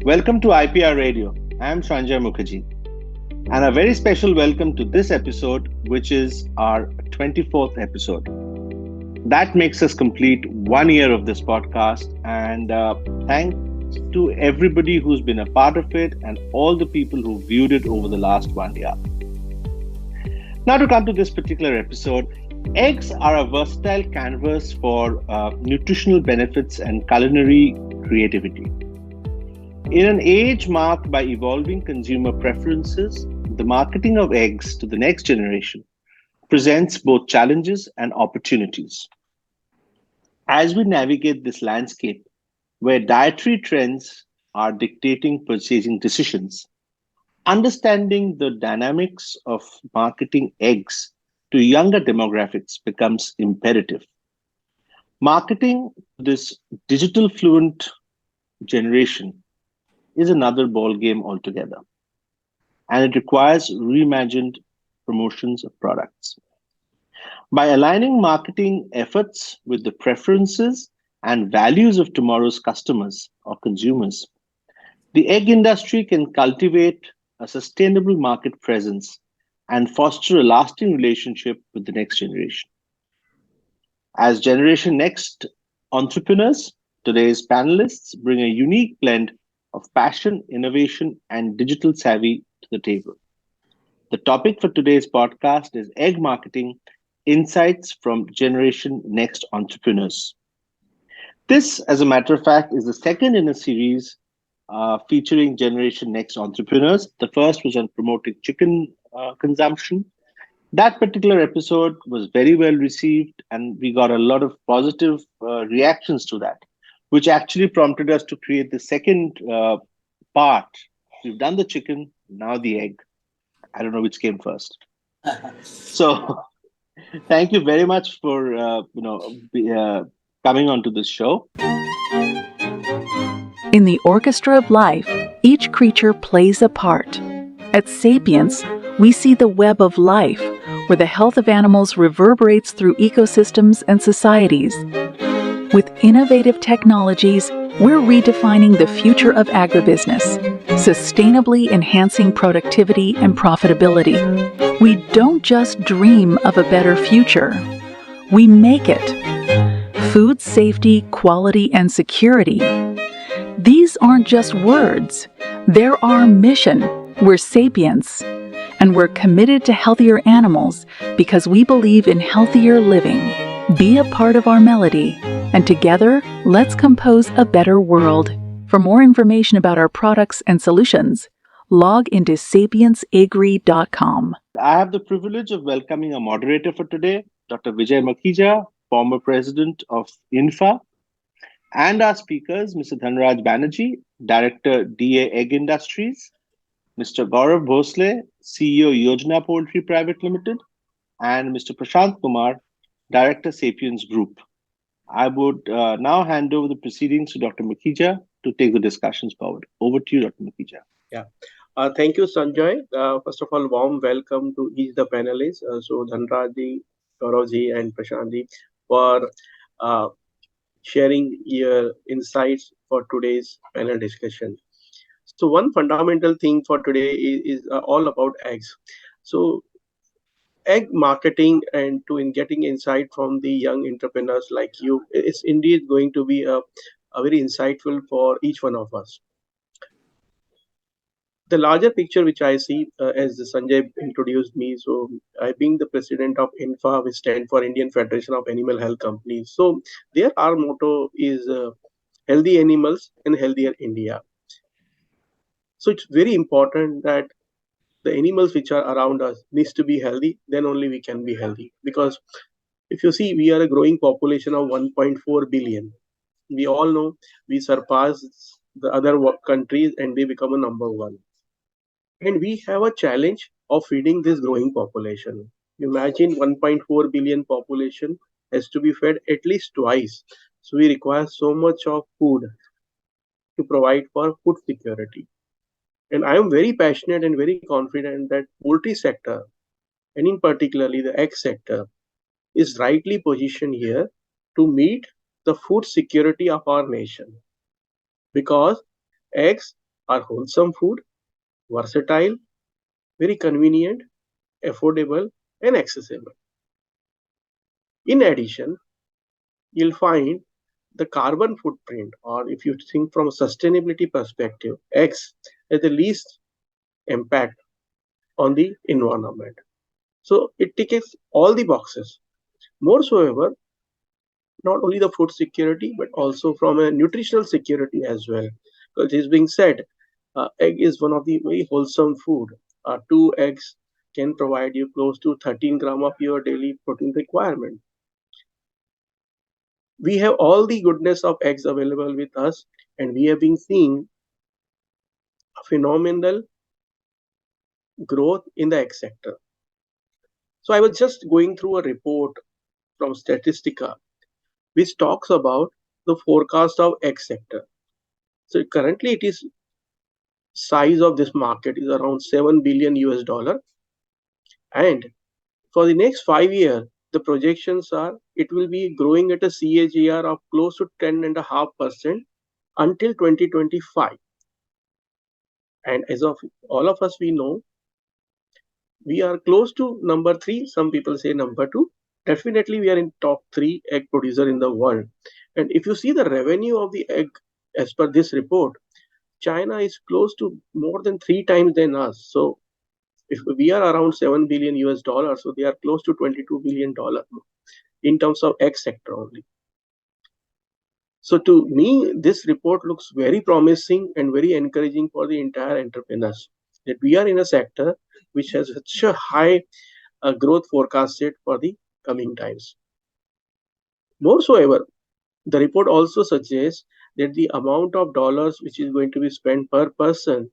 Welcome to IPR Radio. I am Sanjay Mukherjee, and a very special welcome to this episode, which is our 24th episode. That makes us complete 1 year of this podcast, and thanks to everybody who's been a part of it and all the people who viewed it over the last 1 year. Now, to come to this particular episode, eggs are a versatile canvas for nutritional benefits and culinary creativity. In an age marked by evolving consumer preferences, the marketing of eggs to the next generation presents both challenges and opportunities. As we navigate this landscape where dietary trends are dictating purchasing decisions, understanding the dynamics of marketing eggs to younger demographics becomes imperative. Marketing this digital fluent generation is another ballgame altogether, and it requires reimagined promotions of products. By aligning marketing efforts with the preferences and values of tomorrow's customers or consumers, the egg industry can cultivate a sustainable market presence and foster a lasting relationship with the next generation. As Generation Next entrepreneurs, today's panelists bring a unique blend of passion, innovation, and digital savvy to the table. The topic for today's podcast is egg marketing insights from Generation Next entrepreneurs. This, as a matter of fact, is the second in a series featuring Generation Next entrepreneurs. The first was on promoting chicken consumption. That particular episode was very well received, and we got a lot of positive reactions to that, which actually prompted us to create the second part. We've done the chicken, now the egg. I don't know which came first. So, thank you very much for coming onto this show. In the orchestra of life, each creature plays a part. At Sapience, we see the web of life, where the health of animals reverberates through ecosystems and societies. With innovative technologies, we're redefining the future of agribusiness, sustainably enhancing productivity and profitability. We don't just dream of a better future, we make it. Food safety, quality, and security. These aren't just words, they're our mission. We're Sapience, and we're committed to healthier animals because we believe in healthier living. Be a part of our melody, and together, let's compose a better world. For more information about our products and solutions, log into sapienceagri.com. I have the privilege of welcoming a moderator for today, Dr. Vijay Makhija, former president of INFA, and our speakers, Mr. Dhanraj Banerjee, Director, DA Egg Industries, Mr. Gaurav Bhosle, CEO, Yojana Poultry Private Limited, and Mr. Prashant Kumar, Director, Sapience Group. I would now hand over the proceedings to Dr. Makhija to take the discussions forward. Over to you, Dr. Makhija. Yeah. Thank you, Sanjay. First of all, warm welcome to each the panelists. So Dhanrajji, Gauravji, and Prashantji for sharing your insights for today's panel discussion. So one fundamental thing for today is all about eggs. So egg marketing and to in getting insight from the young entrepreneurs like you, it's indeed going to be a very insightful for each one of us. The larger picture which I see as Sanjay introduced me, so I being the president of INFA, which stand for Indian Federation of Animal Health Companies. So there our motto is healthy animals and healthier India. So it's very important that the animals which are around us needs to be healthy, then only we can be healthy. Because if you see, we are a growing population of 1.4 billion. We all know we surpass the other countries and they become a number one. And we have a challenge of feeding this growing population. Imagine 1.4 billion population has to be fed at least twice. So we require so much of food to provide for food security. And I am very passionate and very confident that poultry sector, and in particularly the egg sector, is rightly positioned here to meet the food security of our nation. Because eggs are wholesome food, versatile, very convenient, affordable, and accessible. In addition, you'll find the carbon footprint, or if you think from a sustainability perspective, X has the least impact on the environment. So it ticks all the boxes. Moreover, not only the food security, but also from a nutritional security as well. Because this being said, egg is one of the very wholesome food. Two eggs can provide you close to 13 gram of your daily protein requirement. We have all the goodness of eggs available with us, and we have been seeing a phenomenal growth in the egg sector. So I was just going through a report from Statistica, which talks about the forecast of egg sector. So currently it is size of this market is around 7 billion US dollar, and for the next 5 years the projections are it will be growing at a CAGR of close to 10.5% until 2025. And as of all of us we know, we are close to number 3, some people say number 2. Definitely we are in top 3 egg producer in the world. And if you see the revenue of the egg as per this report, China is close to more than 3 times than us. So if we are around 7 billion US dollars, so they are close to 22 billion dollar in terms of egg sector only. So to me, this report looks very promising and very encouraging for the entire entrepreneurs, that we are in a sector which has such a high growth forecasted for the coming times. Moreover, the report also suggests that the amount of dollars which is going to be spent per person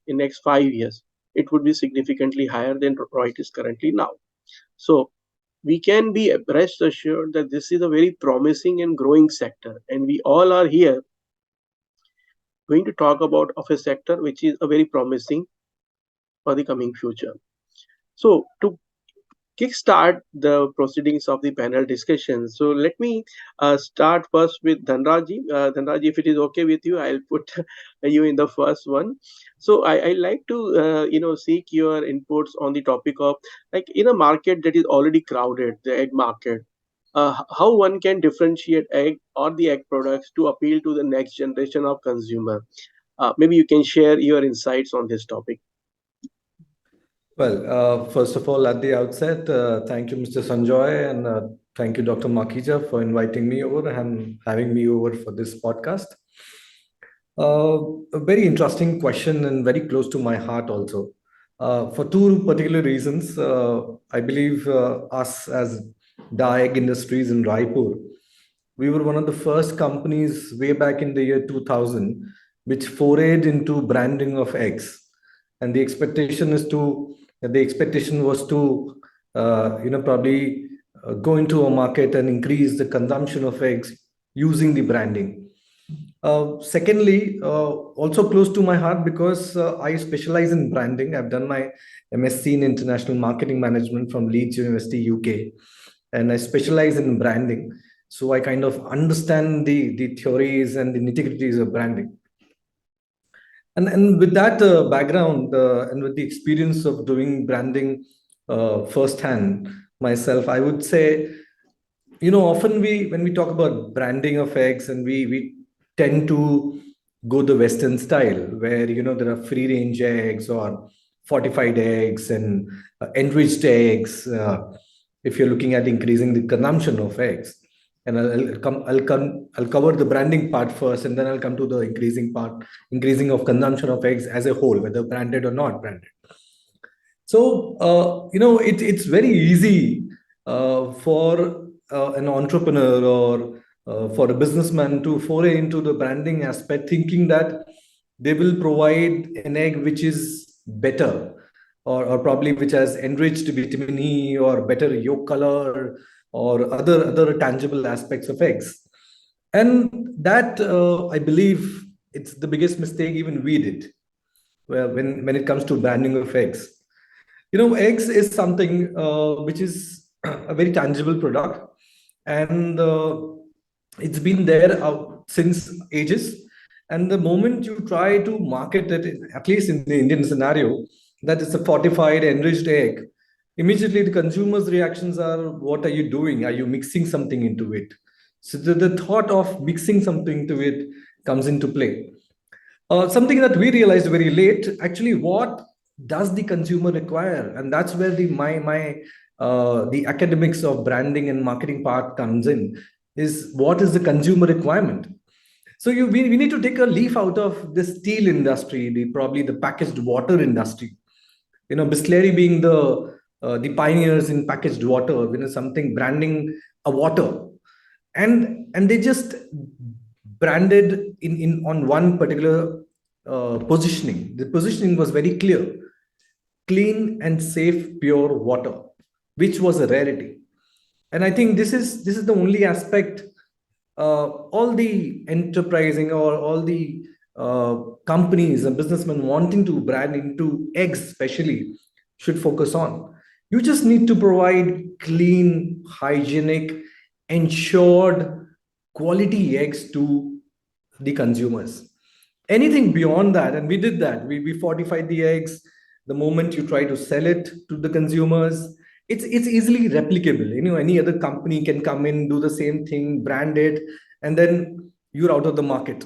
in next 5 years, it would be significantly higher than what it is currently now. So we can be rest assured that this is a very promising and growing sector, and we all are here going to talk about of a sector which is a very promising for the coming future. So to kickstart the proceedings of the panel discussion, so let me start first with Dhanraji. Dhanraji, if it is okay with you, I'll put you in the first one. So I like to seek your inputs on the topic of, like, in a market that is already crowded, the egg market, how one can differentiate egg or the egg products to appeal to the next generation of consumer. Maybe you can share your insights on this topic. Well, first of all, at the outset, thank you, Mr. Sanjoy, and thank you, Dr. Makija, for inviting me over and having me over for this podcast. A very interesting question and very close to my heart also. For two particular reasons. I believe us as Dye Egg Industries in Raipur, we were one of the first companies way back in the year 2000 which forayed into branding of eggs. And the expectation was to probably go into a market and increase the consumption of eggs using the branding. Secondly, also close to my heart because I specialize in branding. I've done my MSc in International Marketing Management from Leeds University, UK, and I specialize in branding. So I kind of understand the theories and the nitty-gritties of branding. And with that background and with the experience of doing branding firsthand myself, I would say, often when we talk about branding of eggs, and we tend to go the Western style where, there are free range eggs or fortified eggs and enriched eggs. If you're looking at increasing the consumption of eggs, and I'll cover the branding part first, and then I'll come to the increasing of consumption of eggs as a whole, whether branded or not branded. So, it's very easy for an entrepreneur or for a businessman to foray into the branding aspect, thinking that they will provide an egg which is better, or probably which has enriched vitamin E or better yolk color or other tangible aspects of eggs. And that, I believe, it's the biggest mistake even we did when it comes to branding of eggs. Eggs is something which is a very tangible product, and it's been there since ages. And the moment you try to market it, at least in the Indian scenario, that it's a fortified, enriched egg, immediately the consumer's reactions are, what are you doing? Are you mixing something into it? So the thought of mixing something to it comes into play. Something that we realized very late, actually, what does the consumer require? And that's where the academics of branding and marketing part comes in, is what is the consumer requirement? So we need to take a leaf out of the steel industry, probably the packaged water industry. Bisleri being the pioneers in packaged water, something branding a water, and they just branded in on one particular positioning. The positioning was very clear: clean and safe, pure water, which was a rarity. And I think this is the only aspect all the enterprising or all the companies and businessmen wanting to brand into eggs especially should focus on. You just need to provide clean, hygienic, ensured quality eggs to the consumers. Anything beyond that, and we did that, we fortified the eggs. The moment you try to sell it to the consumers, it's easily replicable. Any other company can come in, do the same thing, brand it, and then you're out of the market.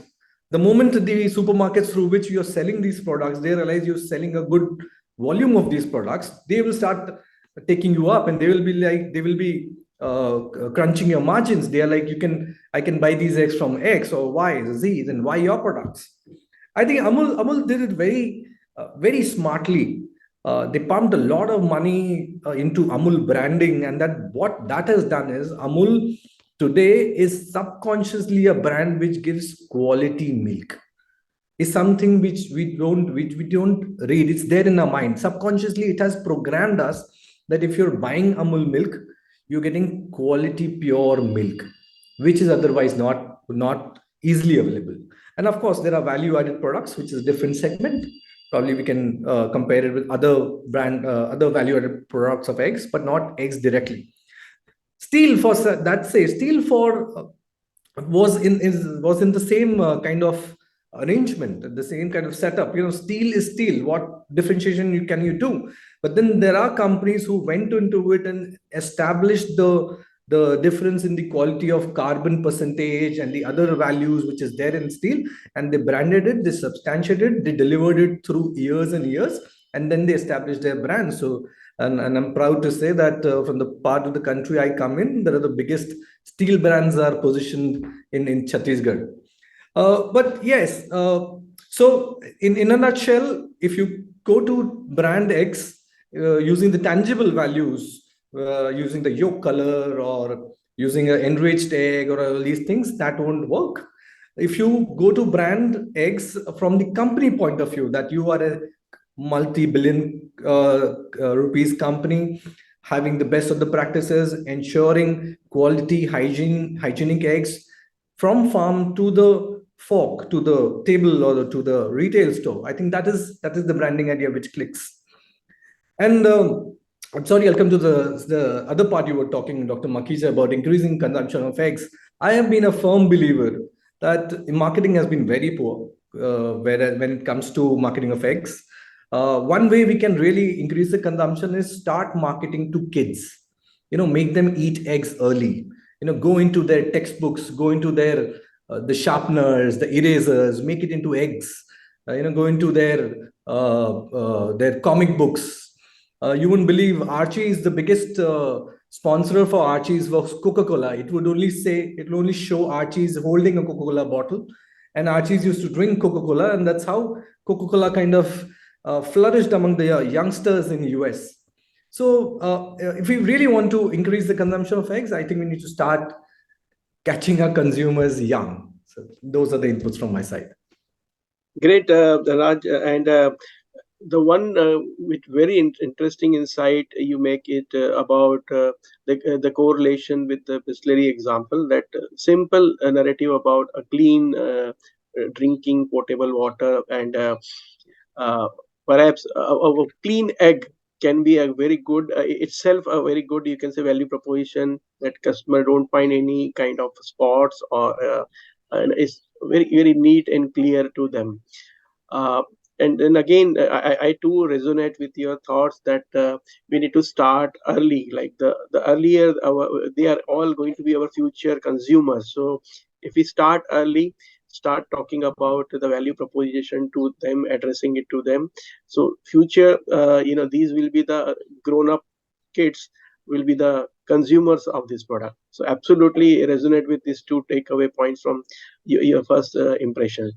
The moment the supermarkets through which you're selling these products, they realize you're selling a good volume of these products, they will start taking you up, and they will be crunching your margins. They are like, I can buy these eggs from X or Y or Z, then why your products? I think Amul did it very smartly. They pumped a lot of money into Amul branding, and what that has done is Amul today is subconsciously a brand which gives quality milk. Is something which we don't read. It's there in our mind. Subconsciously, it has programmed us that if you're buying Amul milk, you're getting quality pure milk, which is otherwise not easily available. And of course, there are value-added products, which is a different segment. Probably we can compare it with other value-added products of eggs, but not eggs directly. Steel for that say steel for was in the same kind of arrangement, the same kind of setup. Steel is steel. What differentiation can you do? But then there are companies who went into it and established the difference in the quality of carbon percentage and the other values which is there in steel, and they branded it, they substantiated it, they delivered it through years and years, and then they established their brand. So and I'm proud to say that from the part of the country I come in, there are the biggest steel brands are positioned in Chhattisgarh. But yes, so in a nutshell, if you go to brand X using the tangible values, using the yolk color or using an enriched egg or all these things, that won't work. If you go to brand eggs from the company point of view, that you are a multi-billion rupees company having the best of the practices, ensuring quality hygienic eggs from farm to the fork, to the table, or to the retail store. I think that is the branding idea which clicks. And I'm sorry, I'll come to the other part you were talking, Dr. Makija, about increasing consumption of eggs. I have been a firm believer that marketing has been very poor when it comes to marketing of eggs. One way we can really increase the consumption is start marketing to kids. Make them eat eggs early. Go into their textbooks, go into their the sharpeners, the erasers, make it into eggs. Go into their comic books. You wouldn't believe Archie is the biggest sponsor for Archie's was Coca-Cola. It would only show Archie's holding a Coca-Cola bottle, and Archie's used to drink Coca-Cola, and that's how Coca-Cola kind of flourished among the youngsters in the US. So if we really want to increase the consumption of eggs, I think we need to start catching our consumers young. So those are the inputs from my side. Great, Raj. And the one with very interesting insight you make it about the correlation with the Bisleri example, that simple narrative about a clean drinking potable water, and perhaps a clean egg can be a very good itself a very good, you can say, value proposition, that customer don't find any kind of spots or and is very very neat and clear to them. uh, and then again, I too resonate with your thoughts that we need to start early. Like the earlier they are all going to be our future consumers. So if we start early, start talking about the value proposition to them, addressing it to them. So future, these will be the grown up kids, will be the consumers of this product. So absolutely resonate with these two takeaway points from your first impression.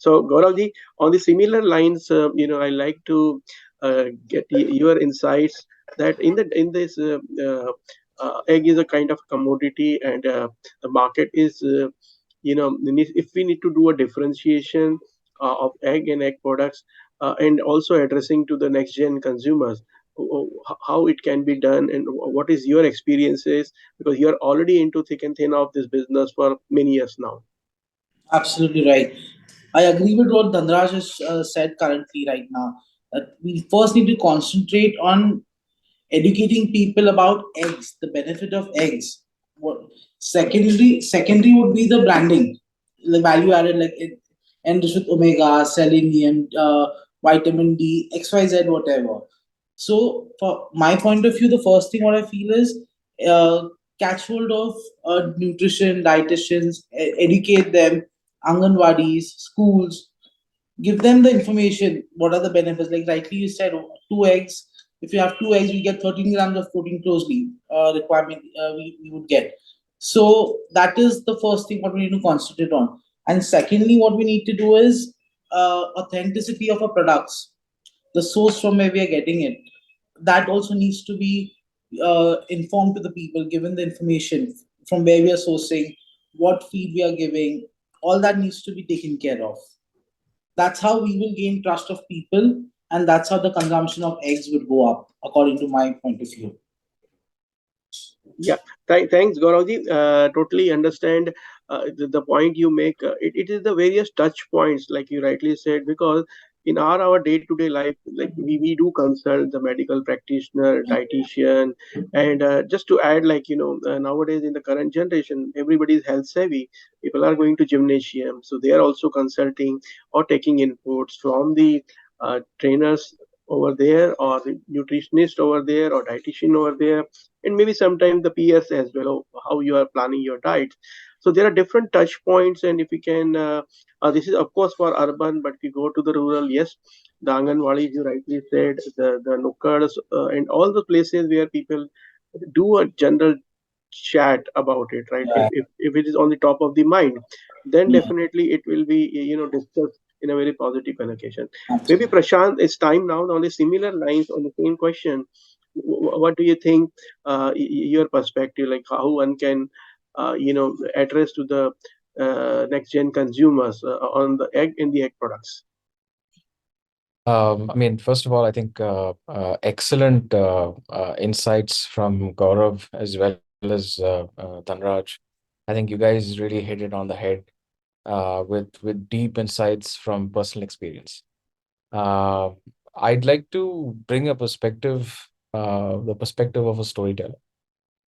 So Gauravji, on the similar lines, I like to get your insights that in this egg is a kind of commodity, and the market is, if we need to do a differentiation of egg and egg products, and also addressing to the next gen consumers, how it can be done, and what is your experiences, because you're already into thick and thin of this business for many years now. Absolutely right. I agree with what Dhanraj has said currently right now. That we first need to concentrate on educating people about eggs, the benefit of eggs. What secondary would be the branding, the value added, like it enriched with omega, selenium, vitamin D, XYZ, whatever. So, for my point of view, the first thing what I feel is uh, catch hold of nutrition, dietitians, educate them, Anganwadis, schools, give them the information. What are the benefits? Like rightly you said, 2 eggs. If you have 2 eggs, we get 13 grams of protein closely requirement we would get. So that is the first thing what we need to concentrate on. And secondly, what we need to do is authenticity of our products, the source from where we are getting it. That also needs to be informed to the people, given the information from where we are sourcing, what feed we are giving. All that needs to be taken care of. That's how we will gain trust of people, and that's how the consumption of eggs would go up, according to my point of view. Yeah, thanks, Gauravji. Totally understand the point you make. It is the various touch points, like you rightly said, because in our day-to-day life, like we do consult the medical practitioner, dietitian, and just to add, like nowadays in the current generation, everybody is health savvy. People are going to gymnasium, so they are also consulting or taking inputs from the trainers over there, or the nutritionist over there, or dietitian over there, and maybe sometimes the PS as well, how you are planning your diet. So there are different touch points, and if we can, this is of course for urban, but if you go to the rural, yes, the Anganwadi, you rightly said, the nukkads, and all the places where people do a general chat about it, right? Yeah. If it is on the top of the mind, then Yeah. definitely it will be discussed in a very positive connotation. Maybe Absolutely. Prashant, it's time now on the similar lines on the same question. What do you think, your perspective, like how one can address to the next gen consumers on the egg and the egg products? I mean, first of all, I think excellent insights from Gaurav as well as Dhanraj. I think you guys really hit it on the head with deep insights from personal experience. Uh, I'd like to bring a perspective, the perspective of a storyteller,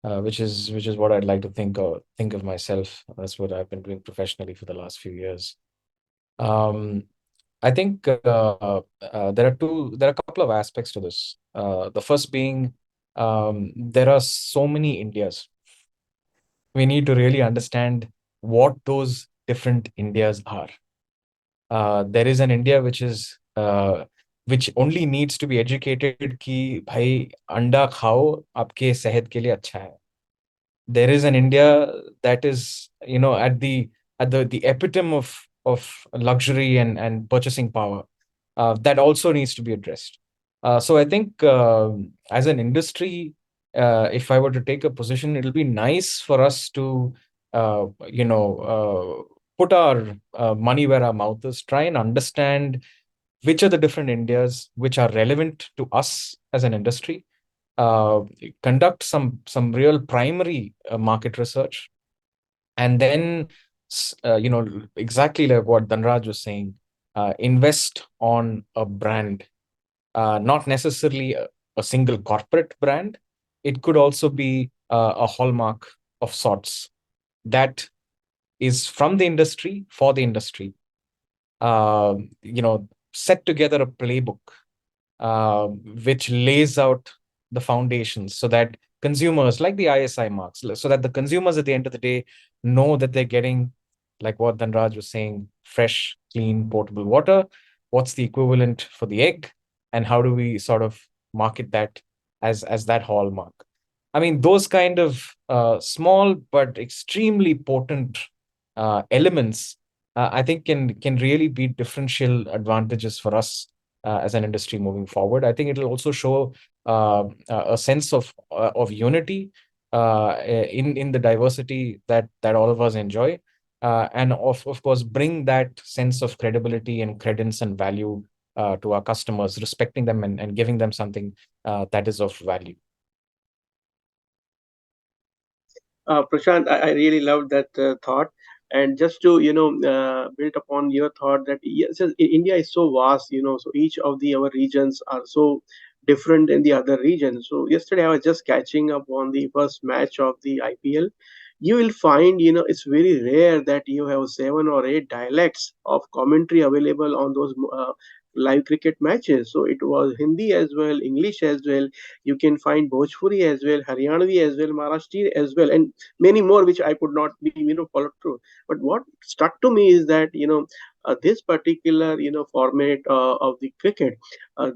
which is what I'd like to think of myself. That's what I've been doing professionally for the last few years. Um, I think there are a couple of aspects to this. The first being there are so many Indias. We need to really understand what those different Indias are. There is an India which only needs to be educated कि भाई अंडा खाओ आपके सेहत के लिए अच्छा है. There is an India that is at the epitome of luxury and purchasing power that also needs to be addressed. So I think as an industry, if I were to take a position, it'll be nice for us to uh, you know put our money where our mouth is, try and understand which are the different Indias which are relevant to us as an industry, uh, conduct some real primary market research, and then exactly like what Dhanraj was saying, invest on a brand, not necessarily a single corporate brand. It could also be a hallmark of sorts that is from the industry for the industry. Set together a playbook which lays out the foundations so that consumers, like the ISI marks, so that the consumers at the end of the day know that they're getting, like what Dhanraj was saying, fresh, clean, potable water. What's the equivalent for the egg, and how do we sort of market that as that hallmark? I mean, those kind of small but extremely potent elements, I think can really be differential advantages for us as an industry moving forward. I think it'll also show a sense of unity in the diversity that all of us enjoy, and of course bring that sense of credibility and credence and value to our customers, respecting them and giving them something that is of value. Prashant, I really love that thought. And just to build upon your thought that yes, India is so vast, so each of the our regions are so different in the other regions. So yesterday I was just catching up on the first match of the IPL. You will find, it's very rare that you have 7 or 8 dialects of commentary available on those live cricket matches. So it was Hindi as well, English as well. You can find Bhojpuri as well, Haryanvi as well, Maharashtrian as well, and many more which I could not be followed through. But what stuck to me is that this particular format of the cricket,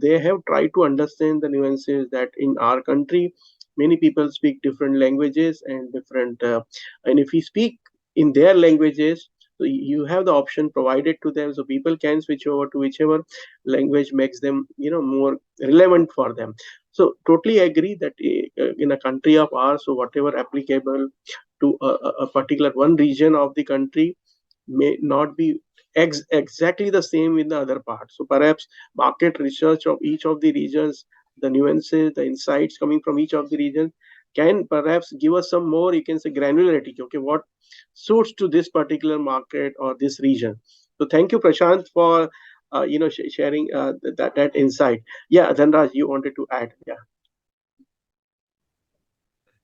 they have tried to understand the nuances that in our country many people speak different languages and different and if we speak in their languages, so you have the option provided to them, so people can switch over to whichever language makes them more relevant for them. So totally agree that in a country of ours, so whatever applicable to a particular one region of the country may not be exactly the same in the other part. So perhaps market research of each of the regions, the nuances, the insights coming from each of the regions can perhaps give us some more, you can say, granularity. Okay, what suits to this particular market or this region. So thank you, Prashant, for sharing that insight. Yeah, Dhanraj, you wanted to add. Yeah.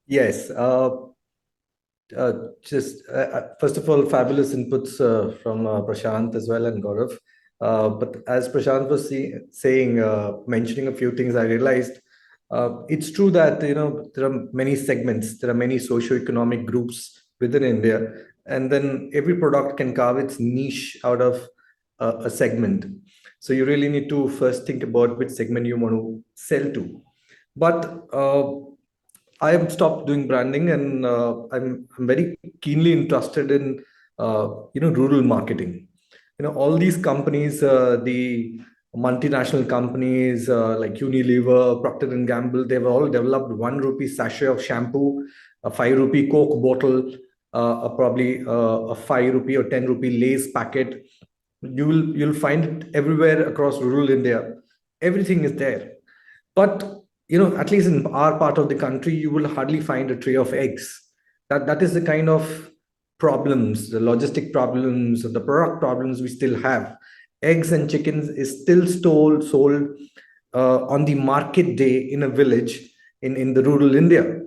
Yes. Just first of all, fabulous inputs from Prashant as well and Gaurav. But as Prashant was saying, mentioning a few things, I realized it's true that there are many segments, there are many socio-economic groups within India, and then every product can carve its niche out of a segment. So you really need to first think about which segment you want to sell to. But I have stopped doing branding, and I'm very keenly interested in rural marketing. All these companies, the multinational companies like Unilever, Procter and Gamble, they've all developed 1 rupee sachet of shampoo, a 5 rupee Coke bottle, probably a 5 rupee or 10 rupee Lay's packet. You'll find it everywhere across rural India. Everything is there, but at least in our part of the country, you will hardly find a tray of eggs. That is the kind of problems, the logistic problems, the product problems we still have. Eggs and chickens is still sold on the market day in a village in the rural India.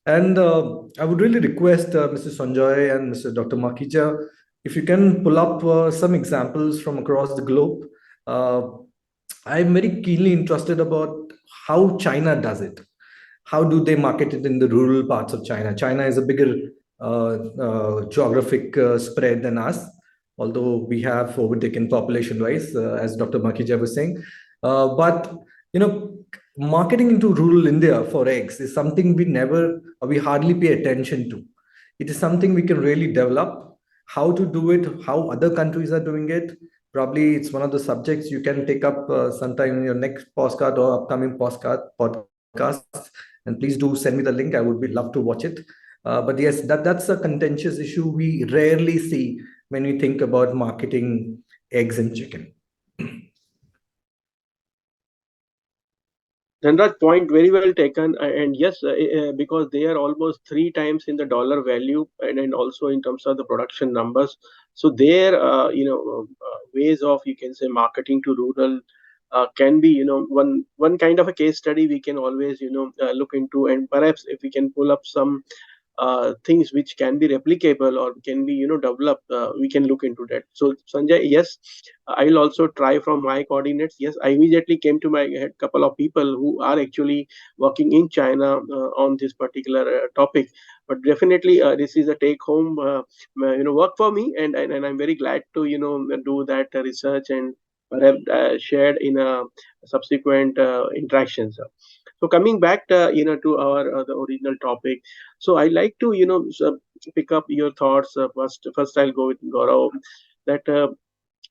And I would really request Mr. Sanjoy and Mr. Dr. Makija, if you can pull up some examples from across the globe. I'm very keenly interested about how China does it. How do they market it in the rural parts of China? China is a bigger geographic spread than us, although we have overtaken population-wise, as Dr. Makija was saying. But marketing into rural India for eggs is something we hardly pay attention to. It is something we can really develop. How to do it, how other countries are doing it. Probably it's one of the subjects you can take up sometime in your next postcard or upcoming podcast. And please do send me the link. I would be love to watch it. But yes, that's a contentious issue we rarely see when we think about marketing eggs and chicken. Dhanraj, point very well taken. And yes, because they are almost 3 times in the dollar value, and also in terms of the production numbers. So their ways of, you can say, marketing to rural can be one kind of a case study we can always look into. And perhaps if we can pull up some things which can be replicable or can be developed, we can look into that. So Sanjay, yes, I'll also try from my coordinates. Yes, I immediately came to my head couple of people who are actually working in China on this particular topic. But definitely this is a take home work for me, and I'm very glad to do that research and perhaps shared in a subsequent interactions. So coming back to our the original topic, so I like to pick up your thoughts. First I'll go with Gaurav, that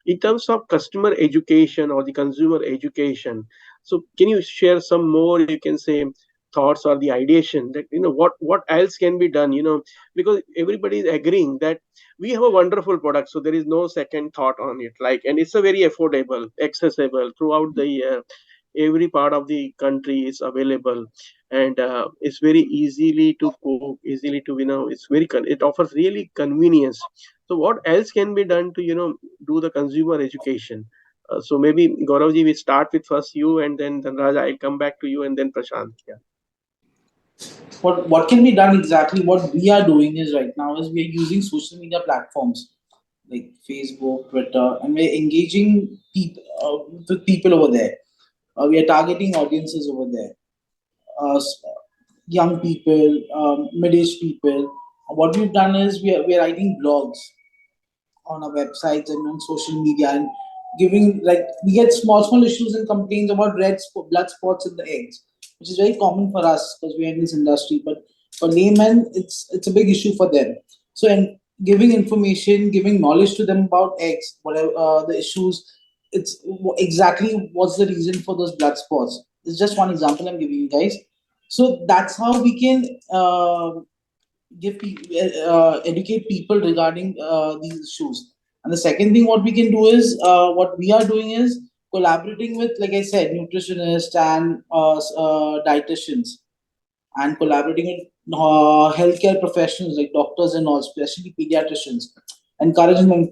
in terms of customer education or the consumer education, so can you share some more, you can say, thoughts or the ideation that what else can be done, because everybody is agreeing that we have a wonderful product, so there is no second thought on it, like, and it's a very affordable, accessible throughout the year, every part of the country is available, and it's very easily to cook, easily to it's very it offers really convenience. So what else can be done to do the consumer education? So maybe Gauravji, we start with first you, and then Dhanraj, I'll come back to you, and then Prashant. Yeah. What can be done exactly? What we are doing is right now is we are using social media platforms like Facebook, Twitter, and we're engaging people with people over there. We are targeting audiences over there, young people, mid-aged people. What we've done is we are writing blogs on our websites and on social media, and giving, like, we get small issues and complaints about blood spots in the eggs, which is very common for us because we are in this industry, but for laymen it's a big issue for them. So, and giving information, giving knowledge to them about eggs, whatever the issues, it's exactly what's the reason for those blood spots. It's just one example I'm giving you guys. So that's how we can educate people regarding these issues. And the second thing what we can do is, what we are doing is collaborating with, like I said, nutritionists and dietitians, and collaborating with healthcare professionals like doctors and all, especially pediatricians, encouraging them,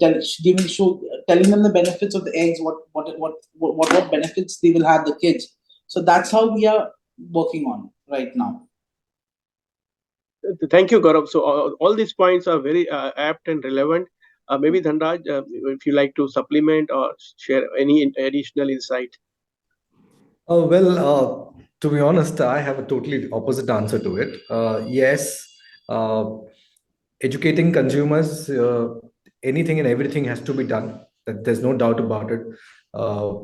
telling them the benefits of the eggs, what benefits they will have, the kids. So that's how we are working on right now. Thank you, Gaurav. So all these points are very apt and relevant. Maybe Dhanraj, if you like to supplement or share any additional insight. To be honest, I have a totally opposite answer to it. Yes, uh, educating consumers, anything and everything has to be done. There's no doubt about it. Uh,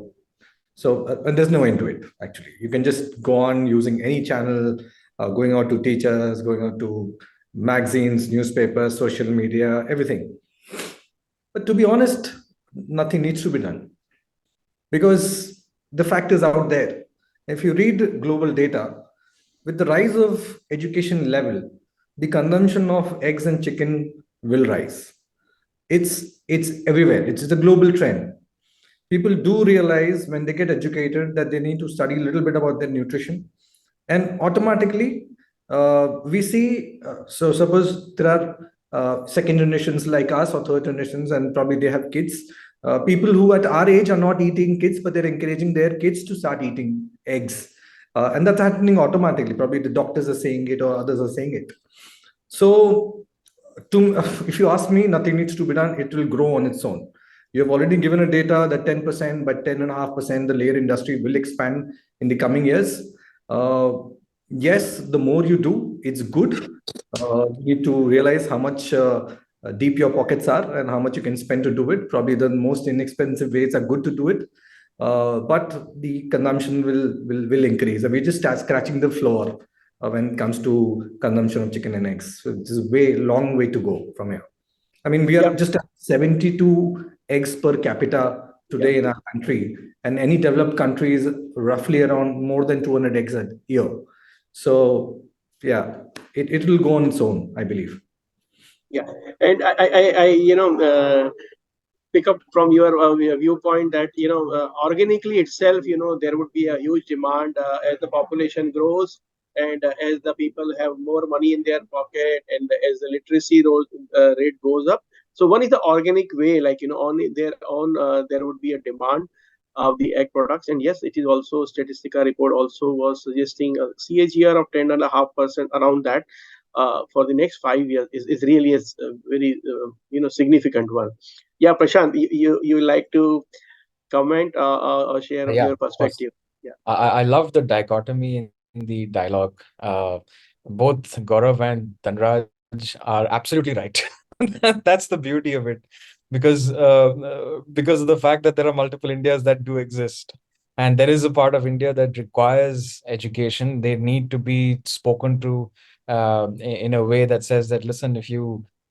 and there's no end to it, actually. You can just go on using any channel, going out to teachers, going out to magazines, newspapers, social media, everything. But to be honest, nothing needs to be done because the fact is out there. If you read global data, with the rise of education level, the consumption of eggs and chicken will rise. It's everywhere. It's the global trend. People do realize when they get educated that they need to study a little bit about their nutrition, and automatically we see. So suppose there are second generations like us or third generations, and probably they have kids. People who at our age are not eating kids, but they're encouraging their kids to start eating eggs. And that's happening automatically. Probably the doctors are saying it or others are saying it. So, if you ask me, nothing needs to be done. It will grow on its own. You have already given a data that 10%, by 10.5%, the layer industry will expand in the coming years. Yes, the more you do, it's good. You need to realize how much deep your pockets are and how much you can spend to do it. Probably the most inexpensive ways are good to do it, but the consumption will increase. And we're just start scratching the floor when it comes to consumption of chicken and eggs. So it's a long way to go from here. I mean, we are just at 72 eggs per capita today in our country, and any developed country is roughly around more than 200 eggs a year. So yeah, it will go on its own, I believe. Yeah, and I pick up from your viewpoint that organically itself, there would be a huge demand as the population grows, and as the people have more money in their pocket, and as the literacy rate goes up. So one is the organic way, like on their own, there would be a demand of the egg products. And yes, it is also, Statistica report also was suggesting a CAGR of 10.5% around that. for the next 5 years is really a very significant one. Yeah, Prashant, you like to comment or share Yeah, your of course. perspective? Yeah. I love the dichotomy in the dialogue. Both Gaurav and Dhanraj are absolutely right. That's the beauty of it, because of the fact that there are multiple Indias that do exist, and there is a part of India that requires education. They need to be spoken to in a way that says that, listen,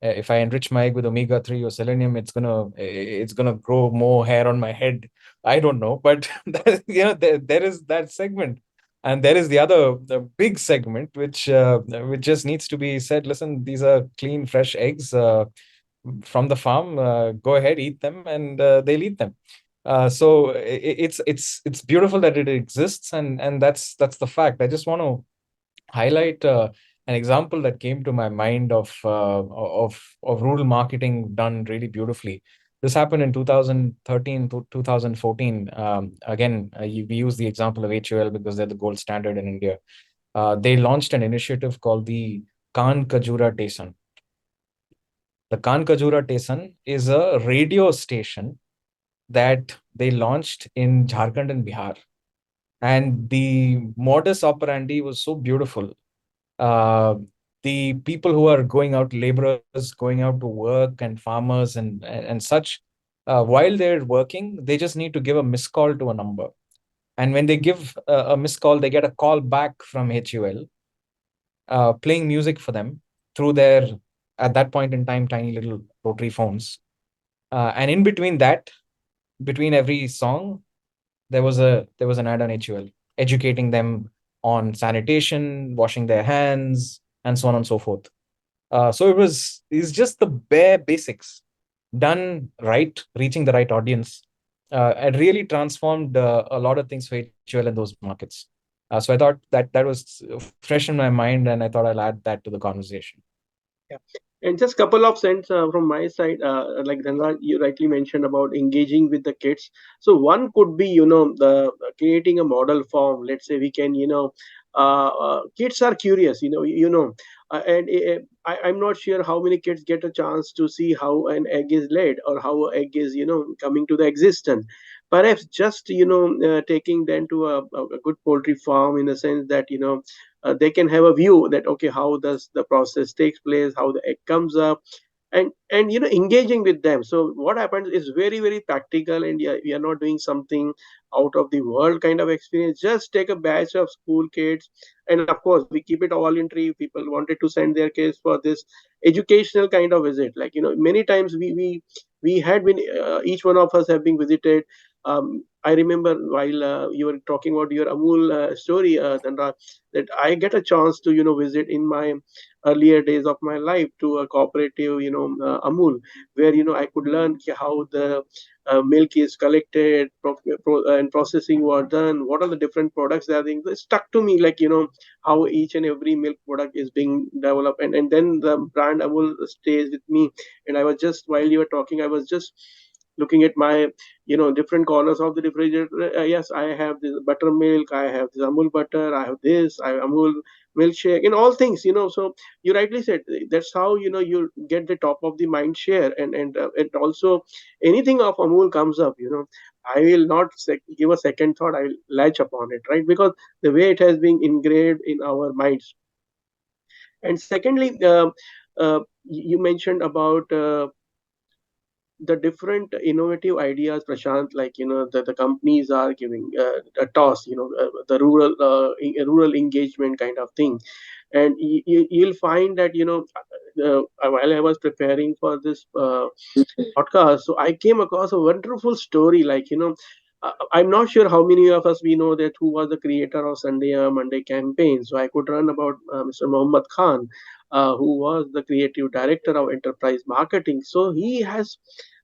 if I enrich my egg with omega 3 or selenium, it's gonna grow more hair on my head. I don't know, but there is that segment, and there is the big segment which just needs to be said. Listen, these are clean, fresh eggs from the farm. Go ahead, eat them, and they'll eat them. So it's beautiful that it exists, and that's the fact. I just want to highlight an example that came to my mind of rural marketing done really beautifully. This happened in 2013 to 2014. Again, we use the example of HUL because they're the gold standard in India. They launched an initiative called the Kan Kajura Tesan. The Kan Kajura Tesan is a radio station that they launched in Jharkhand and Bihar. And the modus operandi was so beautiful. uh, the people who are going out, laborers going out to work, and farmers and such, while they're working, they just need to give a missed call to a number. And when they give a missed call, they get a call back from HUL, playing music for them through their, at that point in time, tiny little rotary phones. And in between that, between every song, there was an ad on HUL educating them on sanitation, washing their hands, and so on and so forth. So it's just the bare basics done right, reaching the right audience. It really transformed a lot of things for HUL in those markets. So I thought that was fresh in my mind, and I thought I'll add that to the conversation. Yeah. And just couple of cents from my side, like Dhanraj, you rightly mentioned about engaging with the kids. So one could be, the creating a model form. Let's say we can, kids are curious, and I'm not sure how many kids get a chance to see how an egg is laid or how an egg is, coming to the existence. Perhaps just, taking them to a good poultry farm in the sense that, they can have a view that okay, how does the process takes place, how the egg comes up, and engaging with them. So what happens is very very practical, and yeah, we are not doing something out of the world kind of experience. Just take a batch of school kids, and of course we keep it voluntary. People wanted to send their kids for this educational kind of visit, like many times we had been, each one of us have been visited. I remember while you were talking about your Amul story, Dhanraj, that I get a chance to visit in my earlier days of my life to a cooperative, Amul, where I could learn how the milk is collected, and processing was done. What are the different products that are being it stuck to me, like how each and every milk product is being developed, and then the brand Amul stays with me. And I was just, while you were talking, I was just looking at my different corners of the refrigerator. Yes, I have this buttermilk, I have this Amul butter, I have this, I have Amul milkshake, and all things. So you rightly said that's how you get the top of the mind share, and also anything of Amul comes up. I will not give a second thought. I will latch upon it, right? Because the way it has been engraved in our minds. And secondly, you mentioned about the different innovative ideas, Prashant, like the companies are giving a toss, the rural engagement kind of thing. And you'll find that while I was preparing for this podcast, so I came across a wonderful story, like I'm not sure how many of us we know that who was the creator of Sunday Monday campaign. So I could learn about Mr. Mohammad Khan, who was the creative director of enterprise marketing. So he has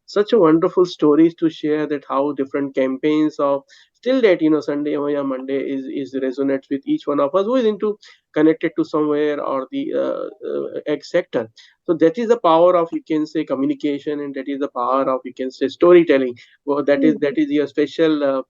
such a wonderful stories to share, that how different campaigns of still that Sunday Monday is resonates with each one of us who is into connected to somewhere or the X sector. So that is the power of, you can say, communication, and that is the power of, you can say, storytelling. Well, that is your special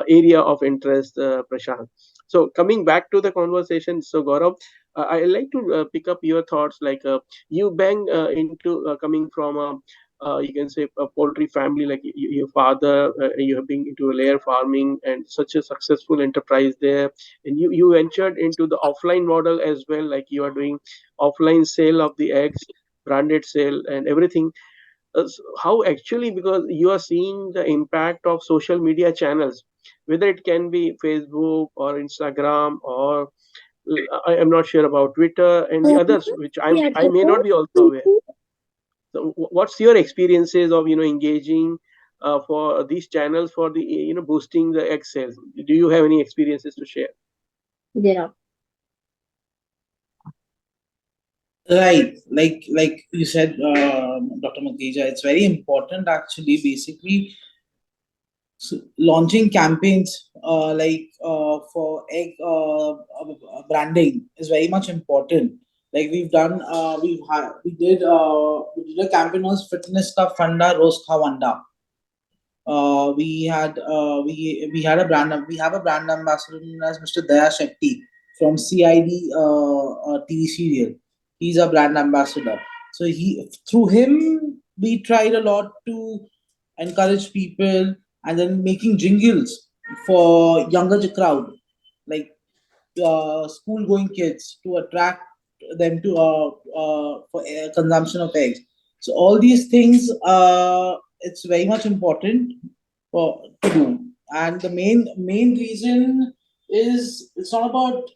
area of interest, Prashant. So coming back to the conversation, so Gaurav, I like to pick up your thoughts. Like you bang into coming from a you can say a poultry family, like your father, you have been into layer farming and such a successful enterprise there, and you ventured into the offline model as well, like you are doing offline sale of the eggs, branded sale and everything. How actually, because you are seeing the impact of social media channels, whether it can be Facebook or Instagram or I am not sure about Twitter and the others, which I may not be also aware. So what's your experiences of engaging for these channels for the boosting the egg sales? Do you have any experiences to share? Yeah. Right, like you said, Dr. Makeja, it's very important actually. Basically, launching campaigns for egg branding is very much important. Like we did a campaign on fitness ka funda roast ka wanda. We had a we have a brand ambassador known as Mr. Daya Shetty from CID TV serial. He's a brand ambassador. So he through him we tried a lot to encourage people and then making jingles for younger crowd, like school going kids, to attract them to for consumption of eggs. So all these things, it's very much important for to do. And the main reason is it's not about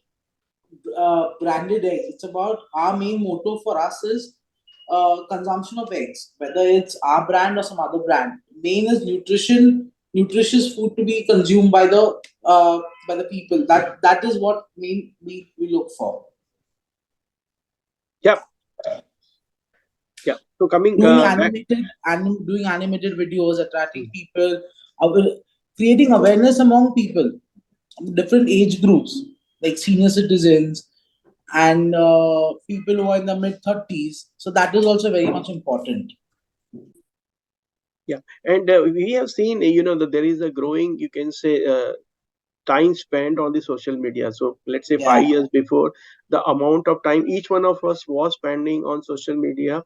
branded eggs. It's about our main motto for us is consumption of eggs, whether it's our brand or some other brand. Main is nutritious food to be consumed by the people. That is what we look for. Yeah, yeah. So coming Doing back. doing animated videos, attracting people, creating awareness among people, different age groups like senior citizens and people who are in the mid 30s. So that is also very much important. Yeah, and we have seen, that there is a growing, you can say, time spent on the social media. So let's say Yeah. 5 years before, the amount of time each one of us was spending on social media,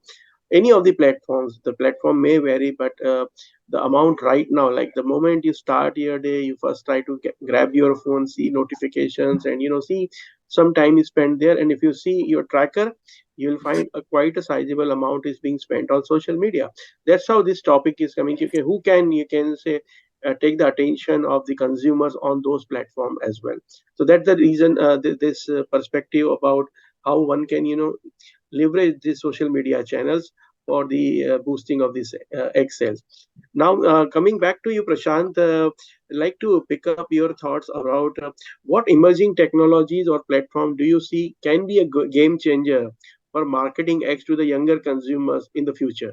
any of the platforms, the platform may vary, but the amount right now, like the moment you start your day, you first try to grab your phone, see notifications, and see some time is spent there. And if you see your tracker, you'll find quite a sizable amount is being spent on social media. That's how this topic is coming. Okay, who can, you can say, take the attention of the consumers on those platforms as well. So that's the reason, this perspective about how one can leverage these social media channels for the boosting of these egg sales. Now, coming back to you, Prashant, I'd like to pick up your thoughts about what emerging technologies or platform do you see can be a game changer for marketing eggs to the younger consumers in the future?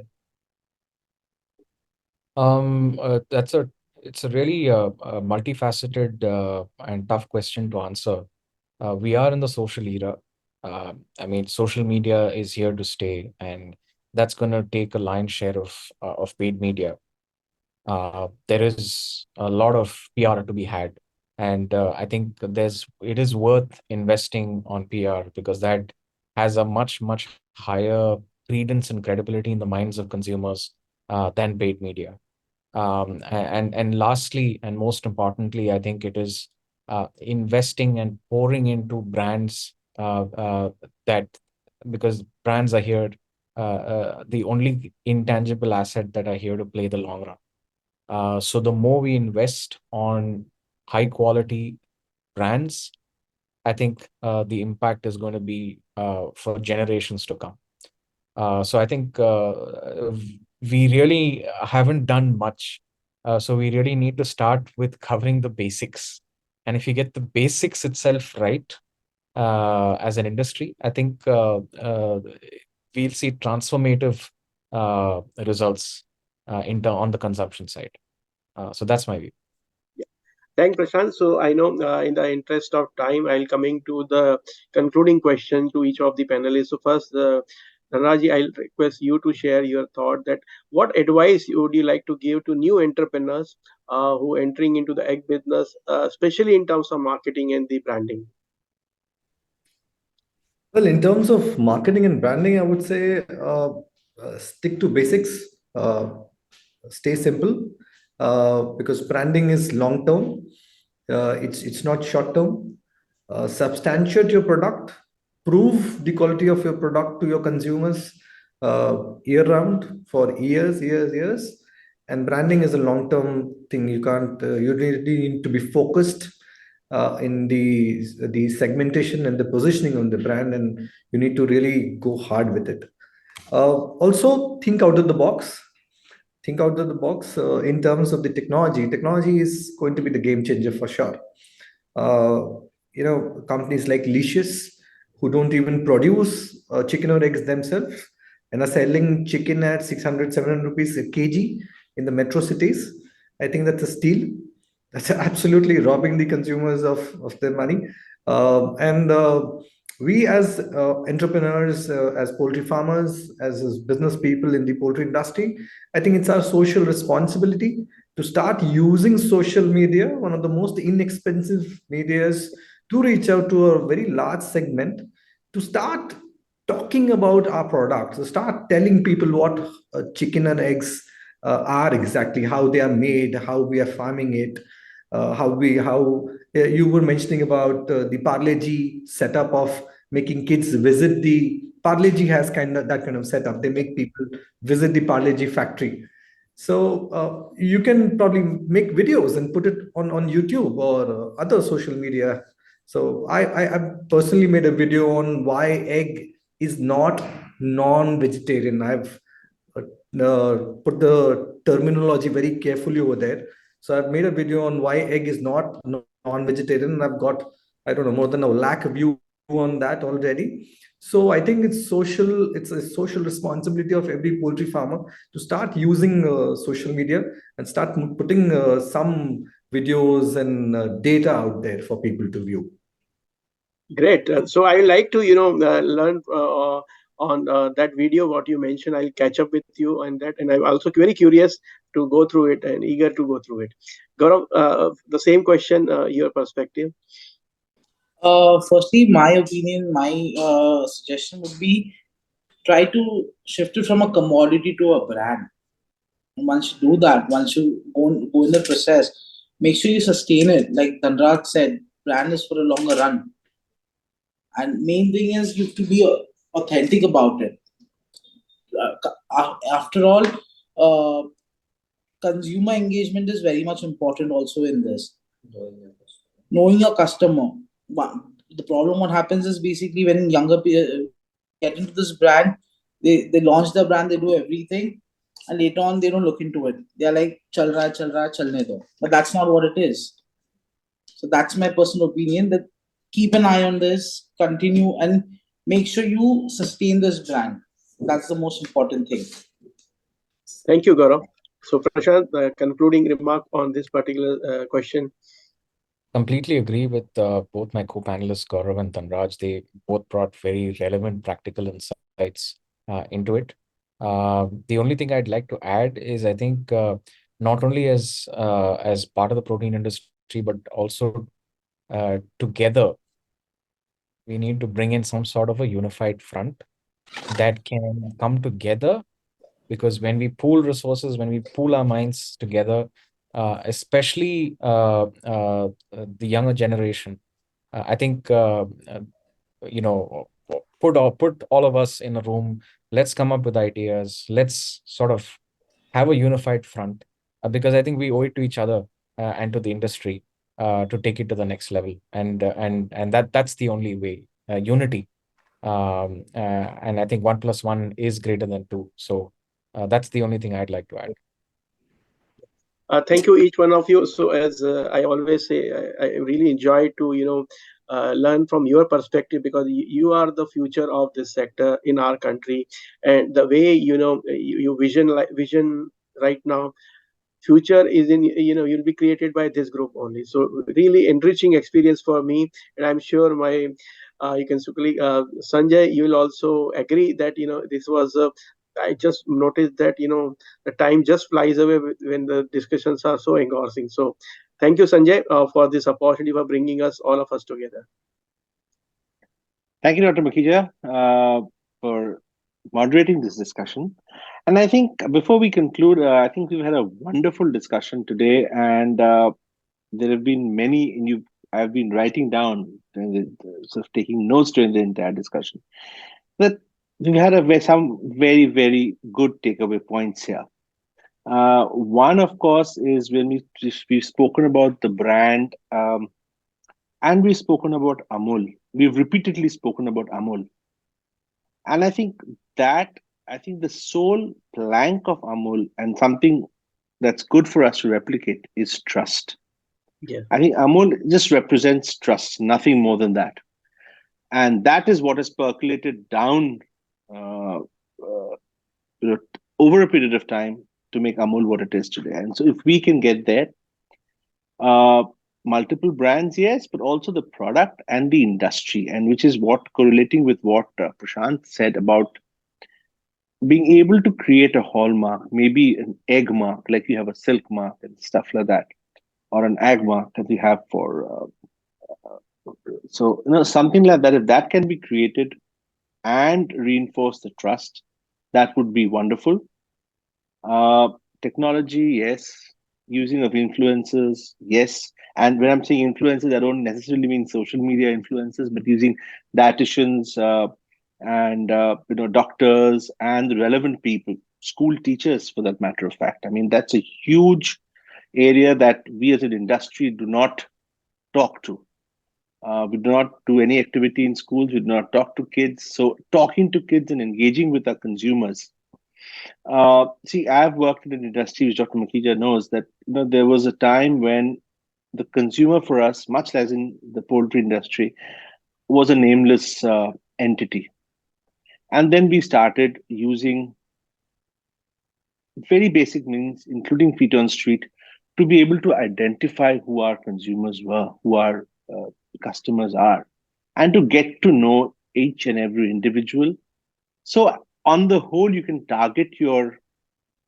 That's a it's a really multifaceted and tough question to answer. We are in the social era. I mean, social media is here to stay, and that's going to take a lion's share of paid media. There is a lot of PR to be had, and I think it is worth investing on PR because that has a much higher credence and credibility in the minds of consumers than paid media. And lastly, and most importantly, I think it is investing and pouring into brands that because brands are here, the only intangible asset that are here to play the long run. So the more we invest on high quality brands, I think the impact is going to be for generations to come. So I think we really haven't done much. So we really need to start with covering the basics. And if you get the basics itself right as an industry, I think we'll see transformative results on the consumption side. So that's my view. Thanks, Prashant. So I know, in the interest of time, I'll coming to the concluding question to each of the panelists. So first, Dhanraji, I'll request you to share your thought that what advice would you like to give to new entrepreneurs who entering into the egg business, especially in terms of marketing and the branding? Well, in terms of marketing and branding, I would say stick to basics, uh, stay simple, because branding is long term. It's not short term. Substantiate your product, prove the quality of your product to your consumers year round for years. And branding is a long term thing. You can't. You really need to be focused in the segmentation and the positioning on the brand, and you need to really go hard with it. Also, think out of the box. Think out of the box in terms of the technology. Technology is going to be the game changer for sure. uh, Companies like Licious, who don't even produce chicken or eggs themselves and are selling chicken at 600, 700 rupees a kg in the metro cities. I think that's a steal. That's absolutely robbing the consumers of their money. And We as entrepreneurs, as poultry farmers, as business people in the poultry industry, I think it's our social responsibility to start using social media, one of the most inexpensive medias, to reach out to a very large segment, to start talking about our products, to start telling people what chicken and eggs are exactly, how they are made, how we are farming it, how you were mentioning about the Parle G setup of making kids visit the Parle G has kind of that kind of setup. They make people visit the Parle G factory. So you can probably make videos and put it on YouTube or other social media. So I personally made a video on why egg is not non-vegetarian. I've put the terminology very carefully over there. So I've made a video on why egg is not non-vegetarian, and I've got, I don't know, more than a lakh view on that already. So I think it's a social responsibility of every poultry farmer to start using social media and start putting some videos and data out there for people to view. Great. So I like to, learn on that video what you mentioned. I'll catch up with you on that, and I'm also very curious to go through it and eager to go through it. Gaurav, the same question, your perspective. Firstly, my opinion, my suggestion would be try to shift it from a commodity to a brand. And once you do that, once you go in the process, make sure you sustain it. Like Dhanraj said, brand is for a longer run. And main thing is you have to be authentic about it. After all, uh, consumer engagement is very much important also in this. Knowing your customer. The problem what happens is basically when younger people get into this brand, they launch the brand, they do everything, and later on they don't look into it. They're like chal raha, chalne do. But that's not what it is. So that's my personal opinion, that keep an eye on this, continue, and make sure you sustain this brand. That's the most important thing. Thank you, Gaurav. So Prashant, concluding remark on this particular question. Completely agree with both my co-panelists, Gaurav and Dhanraj. They both brought very relevant practical insights into it. The only thing I'd like to add is I think not only as part of the protein industry, but also together, we need to bring in some sort of a unified front that can come together, because when we pool resources, when we pool our minds together, especially the younger generation, I think you know put all of us in a room. Let's come up with ideas. Let's sort of have a unified front, because I think we owe it to each other and to the industry to take it to the next level, and that's the only way. Unity, and I think 1+1 is greater than 2. So that's the only thing I'd like to add. Thank you, each one of you. So, as I always say, I really enjoy to learn from your perspective, because you are the future of this sector in our country, and the way you vision right now, future is in you'll be created by this group only. So really enriching experience for me, and I'm sure my you can quickly, Sanjay, you will also agree that this was. I just noticed that the time just flies away when the discussions are so engrossing. So, thank you, Sanjay, for this opportunity for bringing all of us together. Thank you, Dr. Makhija, for moderating this discussion. And I think before we conclude, I think we've had a wonderful discussion today, and there have been many, and I've been writing down, sort of taking notes during the entire discussion, that we've had some very, very good takeaway points here. One, of course, is when we've spoken about the brand, and we've spoken about Amul. We've repeatedly spoken about Amul. And I think the sole plank of Amul and something that's good for us to replicate is trust. Yeah. I think Amul just represents trust, nothing more than that. And that is what has percolated down over a period of time to make Amul what it is today. And so if we can get there, multiple brands, yes, but also the product and the industry, and which is what correlating with what Prashant said about being able to create a hallmark, maybe an egg mark, like you have a silk mark and stuff like that, or an egg mark that you have for. So, something like that, if that can be created and reinforce the trust, that would be wonderful. Technology, yes. Using of influencers, yes. And when I'm saying influencers, I don't necessarily mean social media influencers, but using dietitians and doctors and the relevant people, school teachers, for that matter of fact. I mean, that's a huge area that we as an industry do not talk to. We do not do any activity in schools. We do not talk to kids. So talking to kids and engaging with our consumers. See, I've worked in an industry, which Dr. Makhija knows, that there was a time when the consumer for us, much as in the poultry industry, was a nameless entity. And then we started using very basic means, including feet on street, to be able to identify who our consumers were, who our customers are, and to get to know each and every individual. So on the whole, you can target your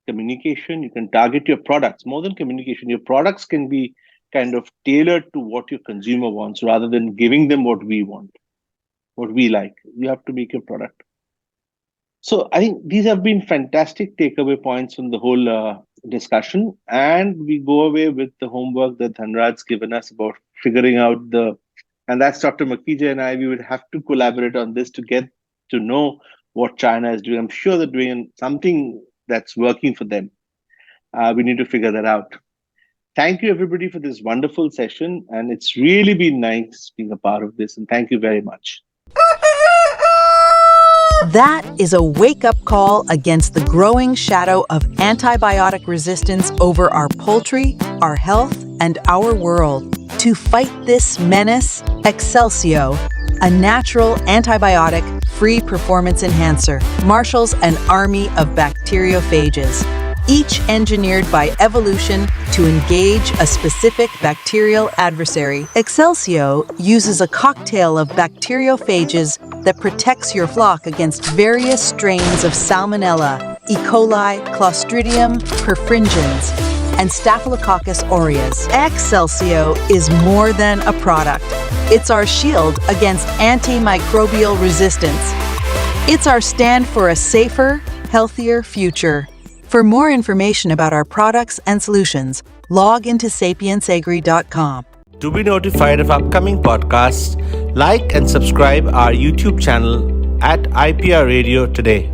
communication, you can target your products. More than communication, your products can be kind of tailored to what your consumer wants rather than giving them what we want, what we like. You have to make your product. So I think these have been fantastic takeaway points from the whole discussion. And we go away with the homework that Dhanraj's given us about figuring out and that's Dr. Makhija and I, we would have to collaborate on this to get to know what China is doing. I'm sure they're doing something that's working for them. We need to figure that out. Thank you, everybody, for this wonderful session. And it's really been nice being a part of this. And thank you very much. That is a wake-up call against the growing shadow of antibiotic resistance over our poultry, our health, and our world. To fight this menace, Excelsior, a natural antibiotic-free performance enhancer, marshals an army of bacteriophages, each engineered by evolution to engage a specific bacterial adversary. Excelsior uses a cocktail of bacteriophages that protects your flock against various strains of Salmonella, E. coli, Clostridium perfringens, and Staphylococcus aureus. Excelsior is more than a product. It's our shield against antimicrobial resistance. It's our stand for a safer, healthier future. For more information about our products and solutions, log into sapiensagri.com. To be notified of upcoming podcasts, like and subscribe our YouTube channel at IPR Radio today.